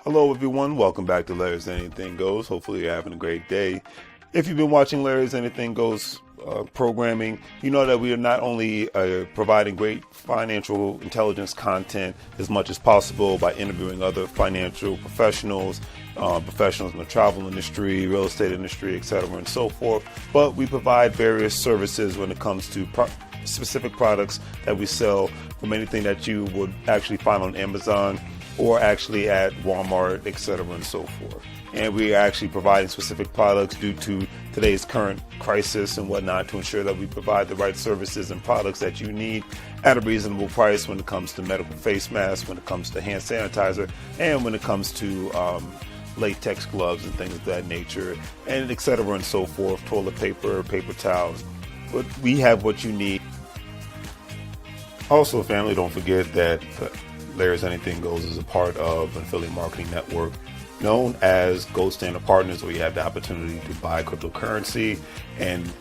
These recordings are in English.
Hello, everyone. Welcome back to Larry's Anything Goes. Hopefully, you're having a great day. If you've been watching Larry's Anything Goes programming, you know that we are not only providing great financial intelligence content as much as possible by interviewing other financial professionals, professionals in the travel industry, real estate industry, etc., and so forth, but we provide various services when it comes to specific products that we sell, from anything that you would actually find on Amazon or actually at Walmart, etc., and so forth. And we are actually providing specific products due to today's current crisis and whatnot to ensure that we provide the right services and products that you need at a reasonable price when it comes to medical face masks, when it comes to hand sanitizer, and when it comes to latex gloves and things of that nature, and etc., and so forth, toilet paper, paper towels. But we have what you need. Also, family, don't forget that Larry's Anything Goes is a part of an affiliate marketing network known as Gold Standard Partners, where you have the opportunity to buy cryptocurrency and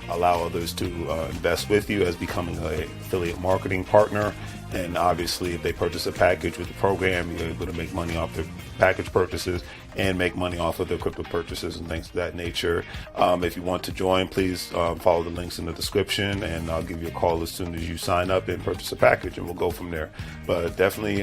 allow others to invest with you as becoming an affiliate marketing partner. And obviously, if they purchase a package with the program, you're able to make money off their package purchases and make money off of their crypto purchases and things of that nature. If you want to join, please follow the links in the description, and I'll give you a call as soon as you sign up and purchase a package, and we'll go from there. But definitely,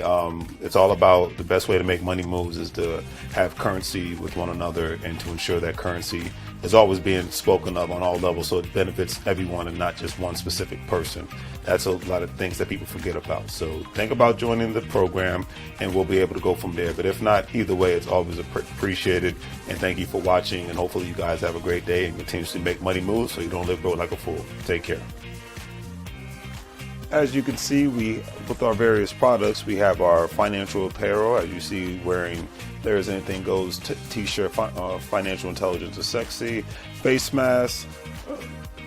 it's all about the best way to make money moves is to have currency with one another and to ensure that currency is always being spoken of on all levels, so it benefits everyone and not just one specific person. That's a lot of things that people forget about. So think about joining the program, and we'll be able to go from there. But if not, either way, it's always appreciated. And thank you for watching. And hopefully you guys have a great day and continuously make money moves so you don't live broke like a fool. Take care. As you can see, with our various products, we have our financial apparel, as you see, wearing There's Anything Goes t-shirt, financial intelligence is sexy, face masks,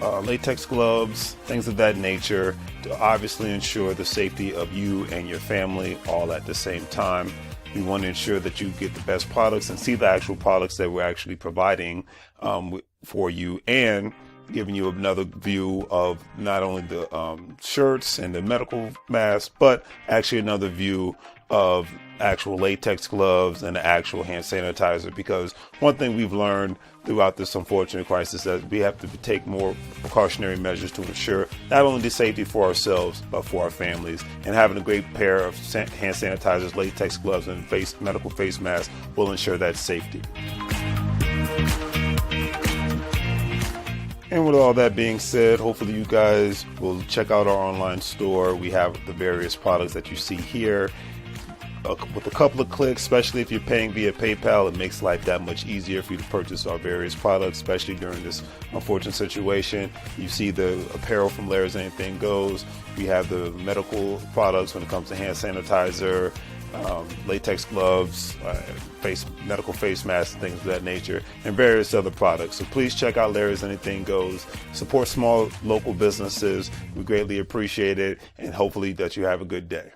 latex gloves, things of that nature, to obviously ensure the safety of you and your family all at the same time. We want to ensure that you get the best products and see the actual products that we're actually providing for you, and giving you another view of not only the shirts and the medical masks, but actually another view of actual latex gloves and the actual hand sanitizer. Because one thing we've learned throughout this unfortunate crisis is that we have to take more precautionary measures to ensure not only the safety for ourselves, but for our families. And having a great pair of hand sanitizers, latex gloves, and medical face masks will ensure that safety. And with all that being said, hopefully you guys will check out our online store. We have the various products that you see here. With a couple of clicks, especially if you're paying via PayPal, it makes life that much easier for you to purchase our various products, especially during this unfortunate situation. You see the apparel from Larry's Anything Goes. We have the medical products when it comes to hand sanitizer, latex gloves, medical face masks, and things of that nature, and various other products. So please check out Larry's Anything Goes. Support small local businesses. We greatly appreciate it, and hopefully that you have a good day.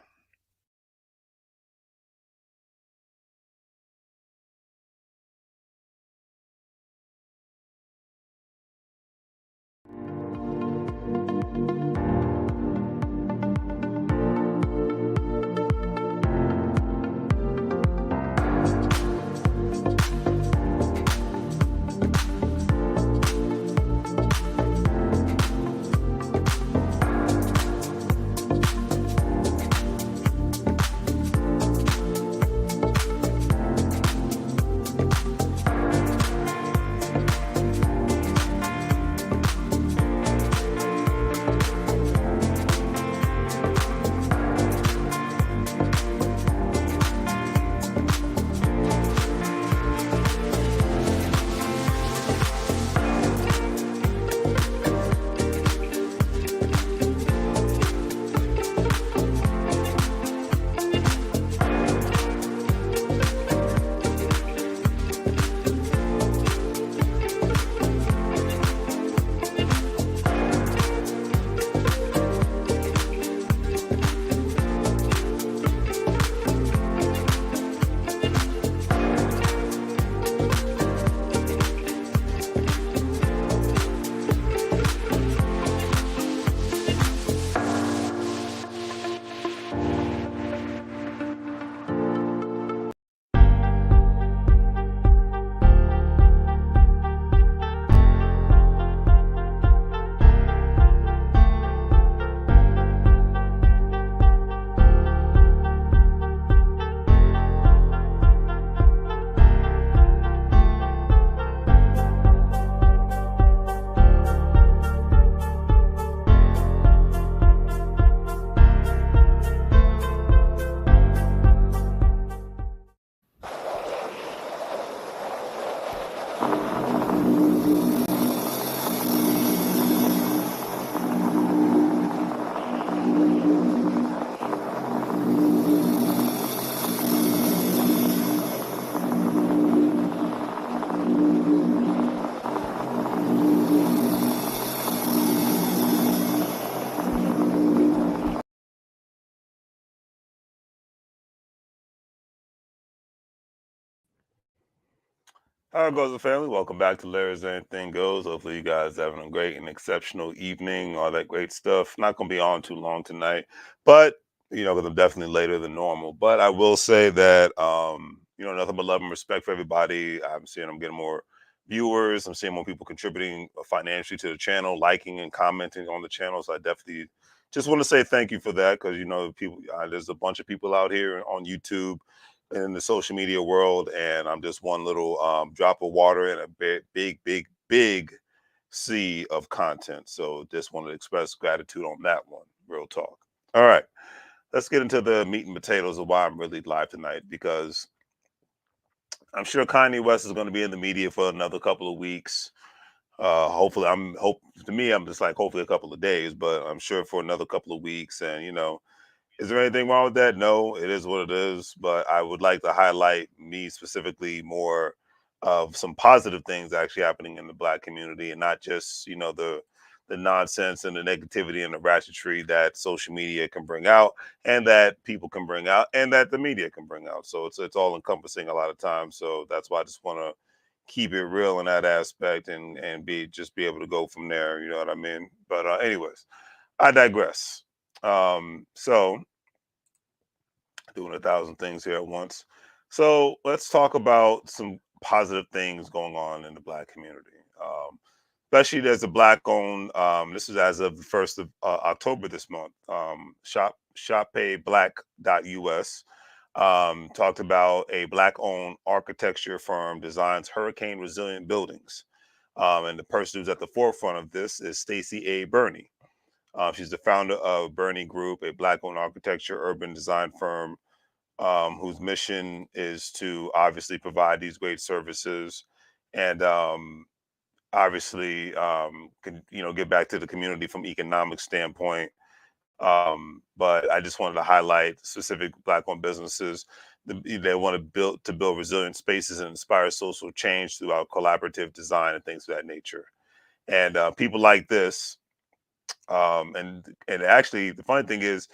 How it goes, the family? Welcome back to Larry's Anything Goes. Hopefully, you guys having a great and exceptional evening, all that great stuff. Not going to be on too long tonight, but because I'm definitely later than normal. But I will say that, nothing but love and respect for everybody. I'm seeing I'm getting more viewers. I'm seeing more people contributing financially to the channel, liking and commenting on the channel. So I definitely just want to say thank you for that because people. There's a bunch of people out here on YouTube in the social media world, and I'm just one little drop of water in a big, big, big, big sea of content. So just want to express gratitude on that one. Real talk. All right, let's get into the meat and potatoes of why I'm really live tonight because I'm sure Kanye West is going to be in the media for another couple of weeks. Hopefully, to me, I'm just like hopefully a couple of days, but I'm sure for another couple of weeks, and is there anything wrong with that? No, it is what it is. But I would like to highlight me specifically more of some positive things actually happening in the Black community, and not just the nonsense and the negativity and the ratchetry that social media can bring out, and that people can bring out, and that the media can bring out. So it's all encompassing a lot of times. So that's why I just want to keep it real in that aspect, and be able to go from there. You know what I mean? But anyways, I digress. So doing a thousand things here at once. So let's talk about some positive things going on in the Black community. Especially there's a Black owned, this is as of the 1st of October this month, shopayblack.us talked about a Black owned architecture firm designs hurricane resilient buildings. And the person who's at the forefront of this is Stacey A. Burney. She's the founder of Burney Group, a Black owned architecture urban design firm whose mission is to obviously provide these great services and obviously can get back to the community from economic standpoint. But I just wanted to highlight specific Black-owned businesses. They want to build resilient spaces and inspire social change throughout collaborative design and things of that nature. And people like this and actually, the funny thing is,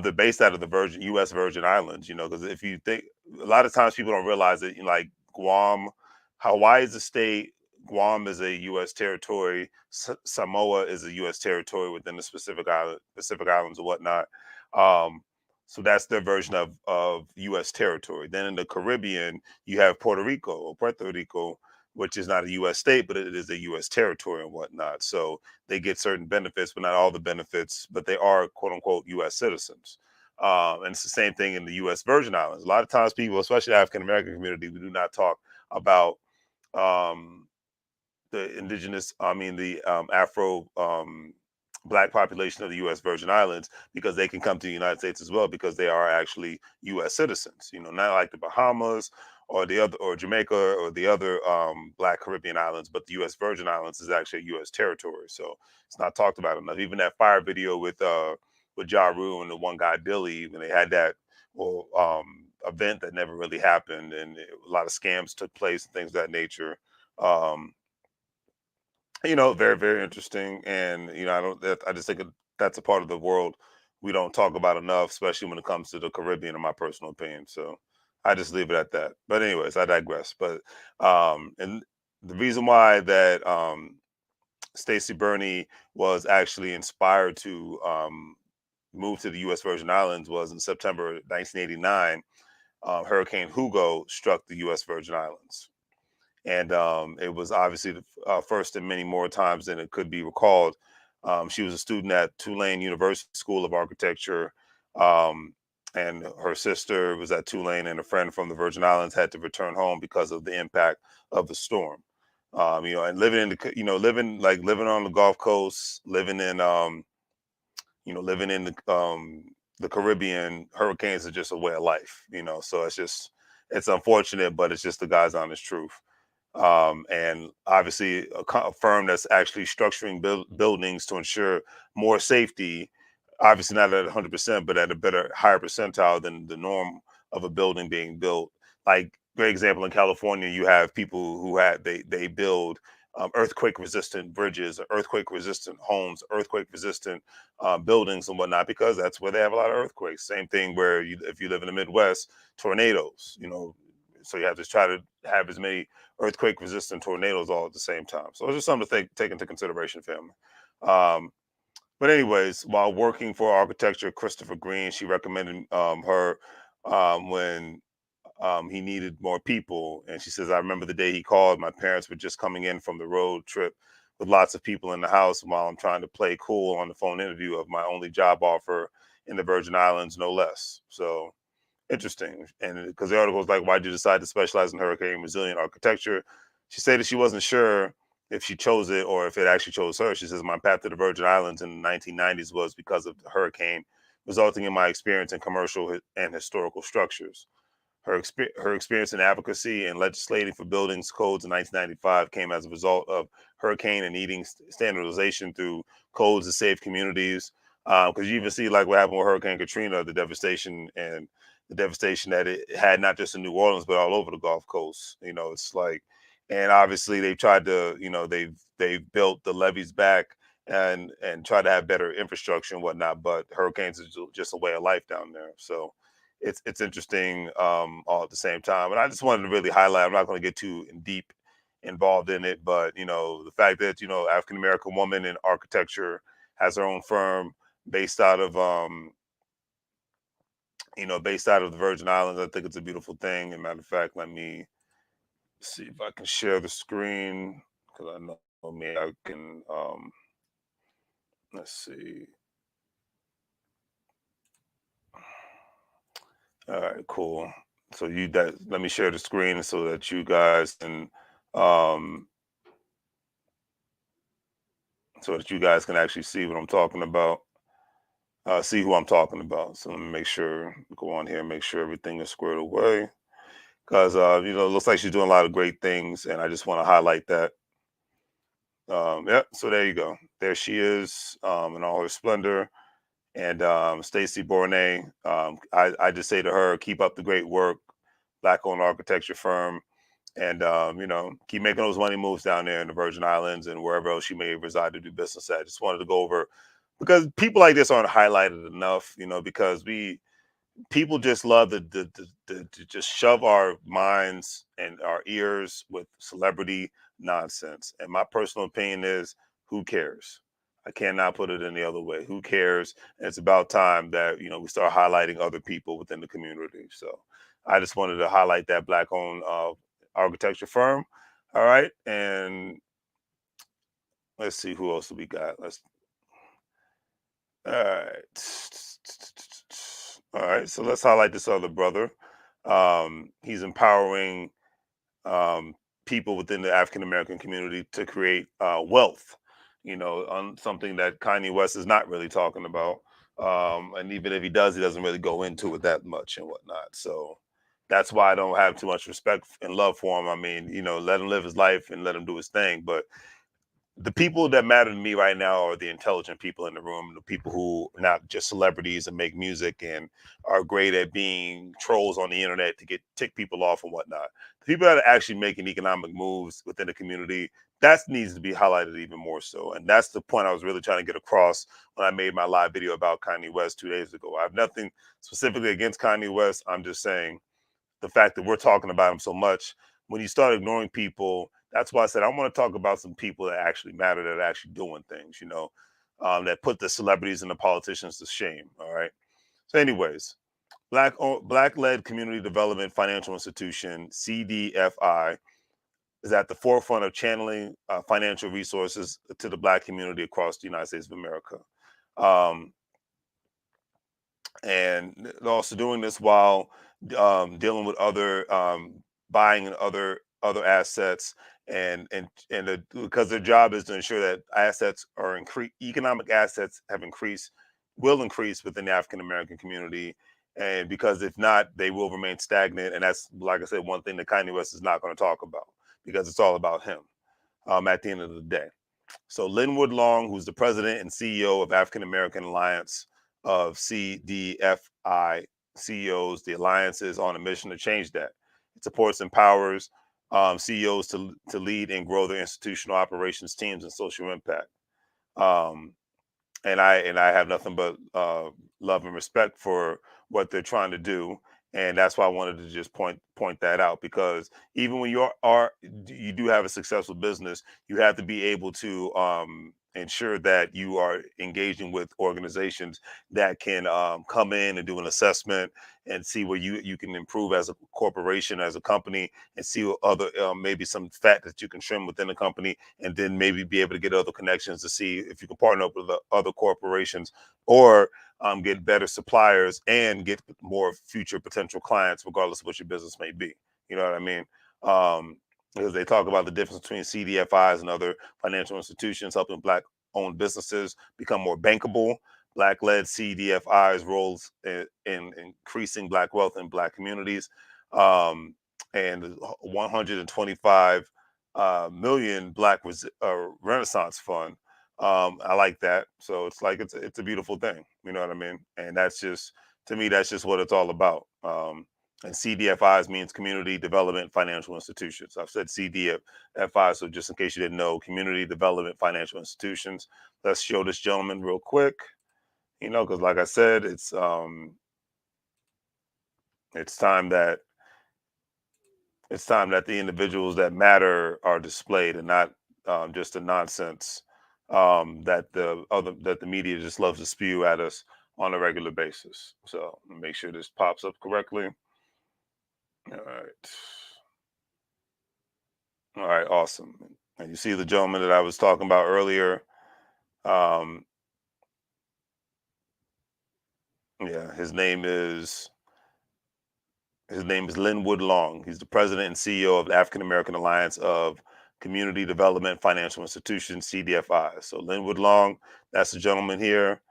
they're based out of the U.S. Virgin Islands. Because if you think, a lot of times people don't realize that, like Guam, Hawaii is a state, Guam is a U.S. territory, Samoa is a U.S. territory within the Pacific Islands or whatnot. Um, so that's their version of U.S. territory. Then in the Caribbean, you have Puerto Rico, which is not a U.S. state, but it is a U.S. territory and whatnot. So they get certain benefits, but not all the benefits, but they are quote unquote US citizens. And it's the same thing in the US Virgin Islands. A lot of times people, especially the African American community, we do not talk about um, the Afro Black population of the U.S. Virgin Islands because they can come to the United States as well because they are actually U.S. citizens. Not like the Bahamas or the other or Jamaica or the other Black Caribbean islands, but the U.S. Virgin Islands is actually a U.S. territory. So it's not talked about enough. Even that fire video with Ja Rule and the one guy Billy, when they had that event that never really happened, and a lot of scams took place and things of that nature. Um, very, very interesting. And, I just think that's a part of the world we don't talk about enough, especially when it comes to the Caribbean, in my personal opinion. So I just leave it at that. But, anyways, I digress. But, and the reason why that Stacey Burney was actually inspired to move to the U.S. Virgin Islands was in September 1989. Hurricane Hugo struck the U.S. Virgin Islands, and it was obviously the first and many more times than it could be recalled. She was a student at Tulane University School of Architecture, um, and her sister was at Tulane, and a friend from the Virgin Islands had to return home because of the impact of the storm. And living in living on the Gulf Coast, living in the Caribbean, hurricanes are just a way of life. So it's unfortunate, but it's just the God's honest truth. And obviously a firm that's actually structuring buildings to ensure more safety, obviously not at 100%, but at a better, higher percentile than the norm of a building being built. Like, great example, in California, you have people who they build earthquake resistant bridges, earthquake resistant homes, earthquake resistant buildings and whatnot, because that's where they have a lot of earthquakes. Same thing where if you live in the Midwest, tornadoes, so you have to try to have as many earthquake resistant tornadoes all at the same time. So it's just something to take into consideration, family. Um, but anyways, while working for architecture, Christopher Green, she recommended her when he needed more people. And she says, I remember the day he called. My parents were just coming in from the road trip with lots of people in the house while I'm trying to play cool on the phone interview of my only job offer in the Virgin Islands, no less. So interesting. And because the article was like, why did you decide to specialize in hurricane resilient architecture? She said that she wasn't sure if she chose it or if it actually chose her. She says, my path to the Virgin Islands in the 1990s was because of the hurricane, resulting in my experience in commercial and historical structures. Her experience in advocacy and legislating for buildings codes in 1995 came as a result of hurricane and needing standardization through codes to save communities. Because you even see like what happened with Hurricane Katrina, the devastation that it had not just in New Orleans but all over the Gulf Coast. It's like, and obviously they've tried to, they've built the levees back and try to have better infrastructure and whatnot. But hurricanes is just a way of life down there. So it's interesting all at the same time. And I just wanted to really highlight. I'm not going to get too in deep involved in it, but the fact that African American woman in architecture has her own firm based out of based out of the Virgin Islands. I think it's a beautiful thing. And matter of fact, let me see if I can share the screen because I know me. I can. Let's see. All right, cool. So let me share the screen so that you guys can um actually see what I'm talking about. See who I'm talking about. So let me make sure go on here and make sure everything is squared away. Because it looks like she's doing a lot of great things, and I just want to highlight that. Yeah, so there you go. There she is in all her splendor. And Stacy Bournet, I just say to her, keep up the great work, Black-owned architecture firm, and keep making those money moves down there in the Virgin Islands and wherever else you may reside to do business at. Just wanted to go over because people like this aren't highlighted enough, because people just love to just shove our minds and our ears with celebrity nonsense. And my personal opinion is, who cares? I cannot put it any other way. Who cares? And it's about time that we start highlighting other people within the community. So I just wanted to highlight that Black-owned architecture firm. All right, and let's see who else do we got. All right. All right. So let's highlight this other brother. He's empowering people within the African American community to create wealth, on something that Kanye West is not really talking about. And even if he does, he doesn't really go into it that much and whatnot. So that's why I don't have too much respect and love for him. I mean, let him live his life and let him do his thing. But the people that matter to me right now are the intelligent people in the room, the people who are not just celebrities and make music and are great at being trolls on the internet to get tick people off and whatnot. The people that are actually making economic moves within the community, that needs to be highlighted even more so. And that's the point I was really trying to get across when I made my live video about Kanye West 2 days ago. I have nothing specifically against Kanye West. I'm just saying the fact that we're talking about him so much, when you start ignoring people, that's why I said I want to talk about some people that actually matter, that are actually doing things, that put the celebrities and the politicians to shame. All right. So, anyways, Black led community development financial institution CDFI is at the forefront of channeling financial resources to the Black community across the United States of America. Um, and they're also doing this while dealing with other buying and other assets because their job is to ensure that assets are increased, economic assets have increased, will increase within the African American community, and because if not, they will remain stagnant. And that's, like I said, one thing that Kanye West is not going to talk about, because it's all about him at the end of the day. So Linwood Long, who's the president and CEO of African American Alliance of CDFI CEOs, the alliance is on a mission to change that. It supports and empowers CEOs to lead and grow their institutional operations teams and social impact. Um, and I have nothing but love and respect for what they're trying to do, and that's why I wanted to just point that out, because even when you do have a successful business, you have to be able to ensure that you are engaging with organizations that can come in and do an assessment and see where you can improve as a corporation, as a company, and see what other maybe some fat that you can trim within the company, and then maybe be able to get other connections to see if you can partner up with the other corporations, or get better suppliers and get more future potential clients, regardless of what your business may be. You know what I mean? Um, because they talk about the difference between CDFIs and other financial institutions, helping Black-owned businesses become more bankable. Black-led CDFIs roles in increasing Black wealth in Black communities, um, and 125 million Black Renaissance Fund. I like that. So it's like it's a beautiful thing. You know what I mean? And that's just, to me, that's just what it's all about. And CDFIs means Community Development Financial Institutions. I've said CDFI, so just in case you didn't know, Community Development Financial Institutions. Let's show this gentleman real quick. Because like I said, it's time that the individuals that matter are displayed, and not just the nonsense that the media just loves to spew at us on a regular basis. So make sure this pops up correctly. All right. All right, awesome. And you see the gentleman that I was talking about earlier. Um, yeah, his name is Linwood Long. He's the president and CEO of the African American Alliance of Community Development Financial Institutions, CDFI. So Linwood Long, that's the gentleman here.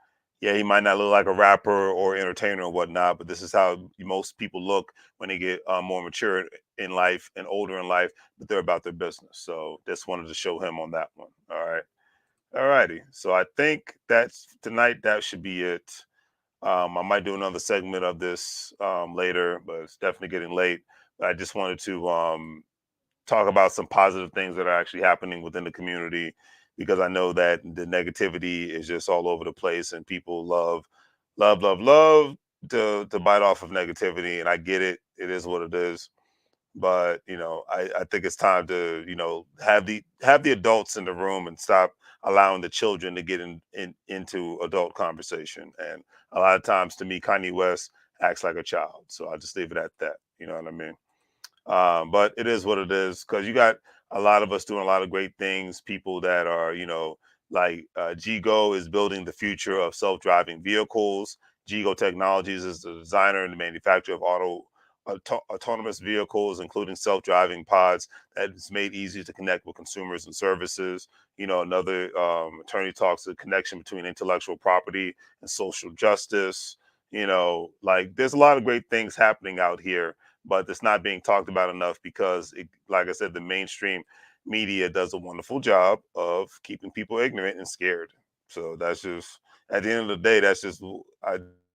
Yeah, he might not look like a rapper or entertainer or whatnot, but this is how most people look when they get more mature in life and older in life, but they're about their business. So just wanted to show him on that one. All right. All righty. So I think that's tonight. That should be it. I might do another segment of this later, but it's definitely getting late. I just wanted to talk about some positive things that are actually happening within the community, because I know that the negativity is just all over the place, and people love to bite off of negativity, and I get it. It is what it is. But I think it's time to have the adults in the room and stop allowing the children to get into adult conversation. And a lot of times, to me, Kanye West acts like a child, so I'll just leave it at that. You know what I mean? But it is what it is, because you got a lot of us doing a lot of great things. People that are, like Gigo is building the future of self-driving vehicles. Gigo Technologies is the designer and the manufacturer of autonomous vehicles, including self-driving pods that is made easy to connect with consumers and services. Another attorney talks the connection between intellectual property and social justice. Like there's a lot of great things happening out here, but it's not being talked about enough because, like I said, the mainstream media does a wonderful job of keeping people ignorant and scared. So that's just, at the end of the day, that's just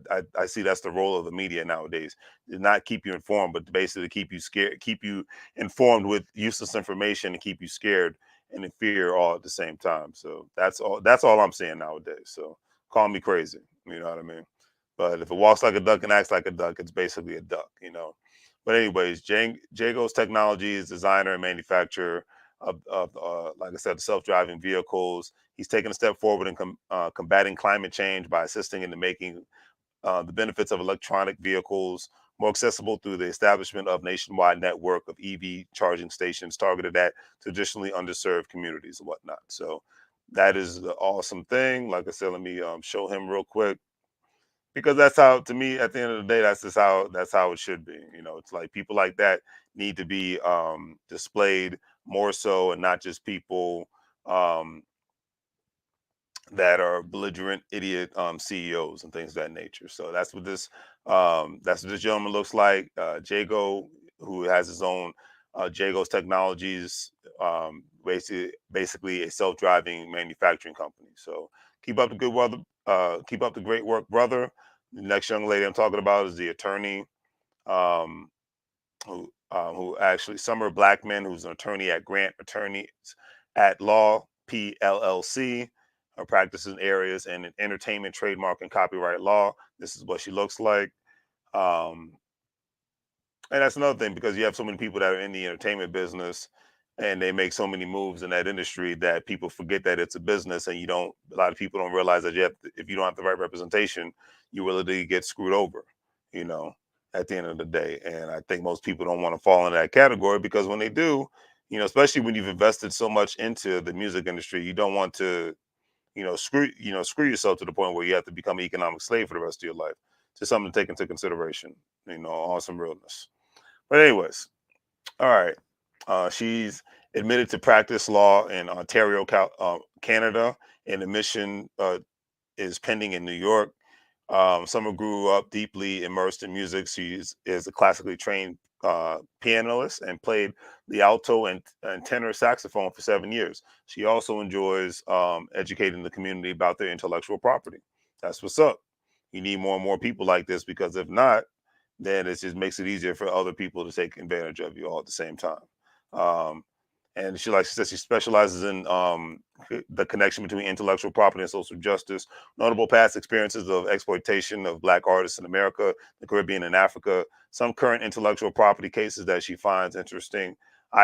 I see that's the role of the media nowadays. To not keep you informed, but to basically keep you scared, keep you informed with useless information, and keep you scared and in fear all at the same time. So that's all I'm saying nowadays. So call me crazy. You know what I mean? But if it walks like a duck and acts like a duck, it's basically a duck. But anyways, Jago's Technology is designer and manufacturer of like I said, self-driving vehicles. He's taken a step forward in combating climate change by assisting in the making the benefits of electronic vehicles more accessible through the establishment of nationwide network of EV charging stations targeted at traditionally underserved communities and whatnot. So that is the awesome thing. Like I said, let me show him real quick, because that's how, to me, at the end of the day, that's how it should be. It's like people like that need to be displayed more so, and not just people um that are belligerent idiot CEOs and things of that nature. So that's what this gentleman looks like. Jago, who has his own Jagos Technologies, basically a self-driving manufacturing company. So keep up the good weather. Keep up the great work, brother. The next young lady I'm talking about is the attorney, um, who actually Summer Blackman, who's an attorney at Grant Attorneys at Law PLLC. Her practice in areas in entertainment, trademark, and copyright law. This is what she looks like. Um, and that's another thing, because you have so many people that are in the entertainment business and they make so many moves in that industry that people forget that it's a business, and a lot of people don't realize that if you don't have the right representation, you really get screwed over, you know, at the end of the day. And I think most people don't want to fall into that category, because when they do, especially when you've invested so much into the music industry, you don't want to, screw yourself to the point where you have to become an economic slave for the rest of your life. Just something to take into consideration, on some realness. But anyways, all right. She's admitted to practice law in Ontario, Canada, and admission is pending in New York. Summer grew up deeply immersed in music. Is a classically trained pianist and played the alto and tenor saxophone for 7 years. She also enjoys educating the community about their intellectual property. That's what's up. You need more and more people like this, because if not, then it just makes it easier for other people to take advantage of you all at the same time. Um, and like she says, she specializes in the connection between intellectual property and social justice. Notable past experiences of exploitation of Black artists in America, the Caribbean, and Africa. Some current intellectual property cases that she finds interesting.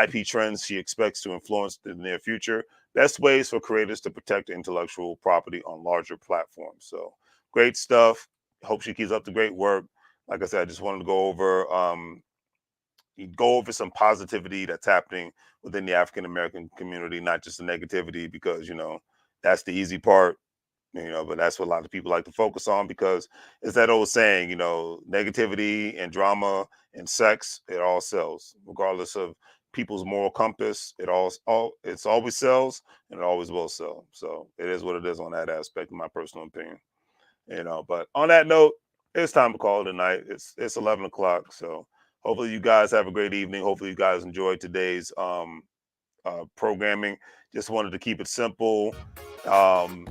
IP trends she expects to influence the near future. Best ways for creators to protect intellectual property on larger platforms. So great stuff. Hope she keeps up the great work. Like I said, I just wanted to go over some positivity that's happening within the African American community, not just the negativity, because that's the easy part, but that's what a lot of people like to focus on, because it's that old saying, negativity and drama and sex, it all sells, regardless of people's moral compass. It's always sells, and it always will sell. So it is what it is on that aspect, in my personal opinion. But on that note, it's time to call it a night. It's 11 o'clock. So hopefully you guys have a great evening. Hopefully you guys enjoyed today's programming. Just wanted to keep it simple, um,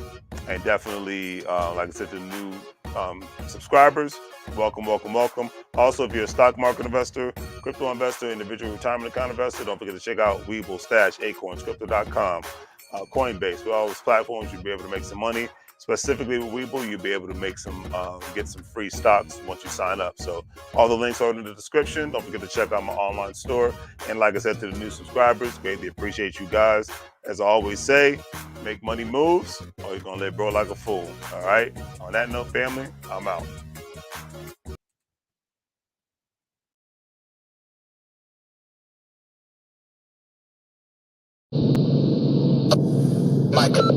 and definitely, like I said, to the new subscribers, welcome, welcome, welcome. Also, if you're a stock market investor, crypto investor, individual retirement account investor, don't forget to check out WEBULL, Stash, Acorns, Crypto.com, Coinbase. With all those platforms, you'll be able to make some money. Specifically with WEBULL, you'll be able to get some free stocks once you sign up. So all the links are in the description. Don't forget to check out my online store. And like I said, to the new subscribers, greatly appreciate you guys. As I always say, make money moves, or you're going to live broke like a fool. All right? On that note, family, I'm out. Michael.